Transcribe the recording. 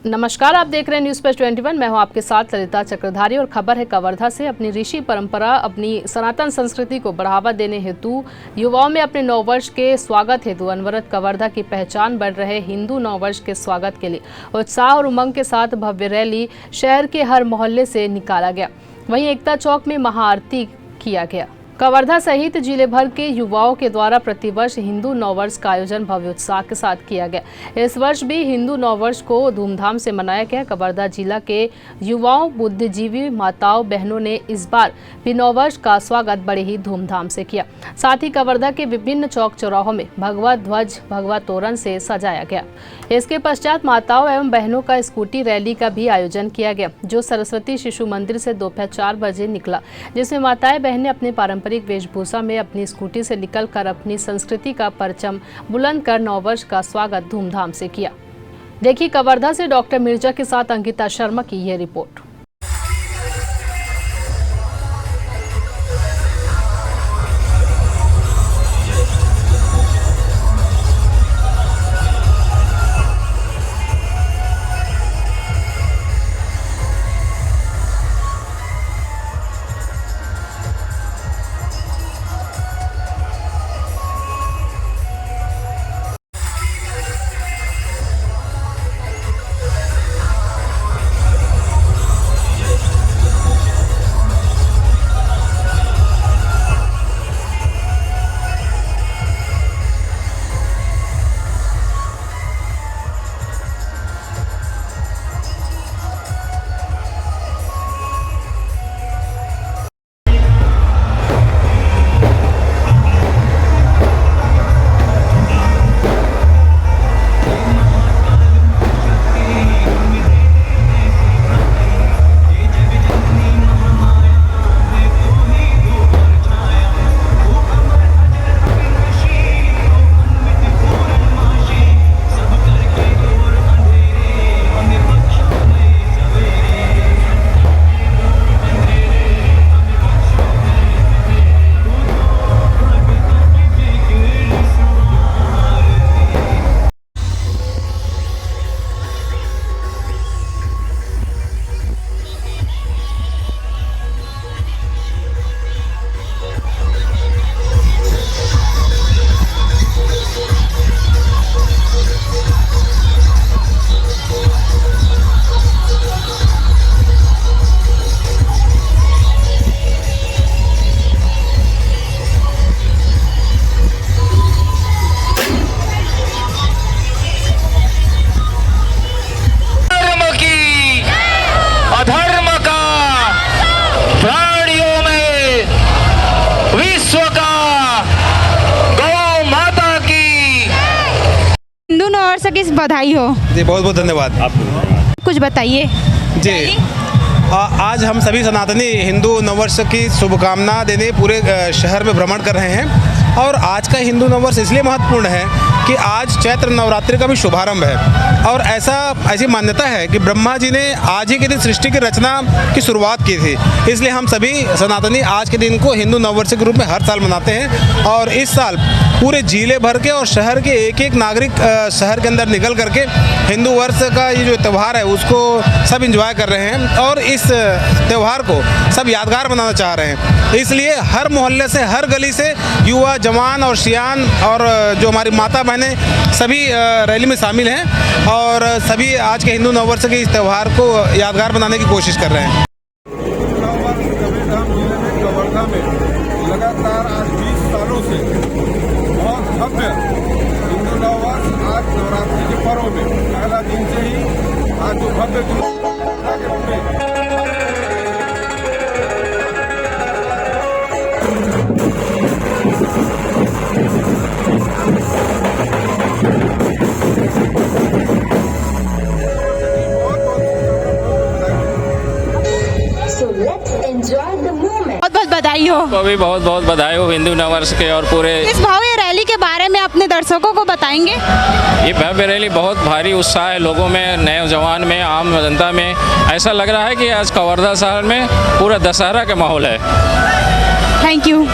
नमस्कार, आप देख रहे हैं न्यूज़ प्लस 21। मैं हूं आपके साथ ललिता चक्रधारी और खबर है कवर्धा से। अपनी ऋषि परंपरा, अपनी सनातन संस्कृति को बढ़ावा देने हेतु युवाओं में अपने नववर्ष के स्वागत हेतु अनवरत कवर्धा की पहचान बढ़ रहे हिंदू नववर्ष के स्वागत के लिए उत्साह और उमंग के साथ भव्य रैली शहर के हर मोहल्ले से निकाला गया। वहीं एकता चौक में महाआरती किया गया। कवर्धा सहित जिले भर के युवाओं के द्वारा प्रतिवर्ष हिंदू नववर्ष का आयोजन भव्य उत्साह के साथ किया गया। इस वर्ष भी हिंदू नववर्ष को धूमधाम से मनाया गया। कवर्धा जिला के युवाओं, बुद्धिजीवी माताओं, बहनों ने इस बार भी नववर्ष का स्वागत बड़े ही धूमधाम से किया। साथ ही कवर्धा के विभिन्न चौक चौराहों में भगवा ध्वज, भगवा तोरण से सजाया गया। इसके पश्चात माताओं एवं बहनों का स्कूटी रैली का भी आयोजन किया गया, जो सरस्वती शिशु मंदिर से दोपहर 4 बजे निकला, जिसमें माताएं बहनें अपने पारंपरिक वेशभूषा में अपनी स्कूटी से निकलकर अपनी संस्कृति का परचम बुलंद कर नववर्ष का स्वागत धूमधाम से किया। देखिए कवर्धा से डॉक्टर मिर्जा के साथ अंकिता शर्मा की यह रिपोर्ट। हिंदू नववर्ष की बधाई हो जी। बहुत बहुत धन्यवाद। आप कुछ बताइए जी। आज हम सभी सनातनी हिंदू नववर्ष की शुभकामना देने पूरे शहर में भ्रमण कर रहे हैं। और आज का हिंदू नववर्ष इसलिए महत्वपूर्ण है कि आज चैत्र नवरात्रि का भी शुभारंभ है। और ऐसी मान्यता है कि ब्रह्मा जी ने आज ही के दिन सृष्टि की रचना की शुरुआत की थी। इसलिए हम सभी सनातनी आज के दिन को हिंदू नववर्ष के रूप में हर साल मनाते हैं। और इस साल पूरे जिले भर के और शहर के एक एक नागरिक शहर के अंदर निकल करके हिंदू वर्ष का ये जो त्यौहार है उसको सब एंजॉय कर रहे हैं। और इस त्यौहार को सब यादगार बनाना चाह रहे हैं। इसलिए हर मोहल्ले से, हर गली से युवा, जवान और सियान और जो हमारी माता बहनें सभी रैली में शामिल हैं और सभी आज के हिंदू नववर्ष के इस त्यौहार को यादगार बनाने की कोशिश कर रहे हैं। कवर्धा में लगातार आज 20 सालों से बहुत भव्य हिंदू नववर्ष आज नवरात्रि के पर्व में पहला दिन से ही आज जो भव्य बहुत बहुत बधाई हो। को भी बहुत बहुत बधाई हो हिंदू नववर्ष के और पूरे इस भव्य रैली के बारे में अपने दर्शकों को बताएंगे। ये भव्य रैली बहुत भारी उत्साह है लोगों में, नए जवान में, आम जनता में। ऐसा लग रहा है कि आज कवर्धा शहर में पूरा दशहरा का माहौल है। Thank you.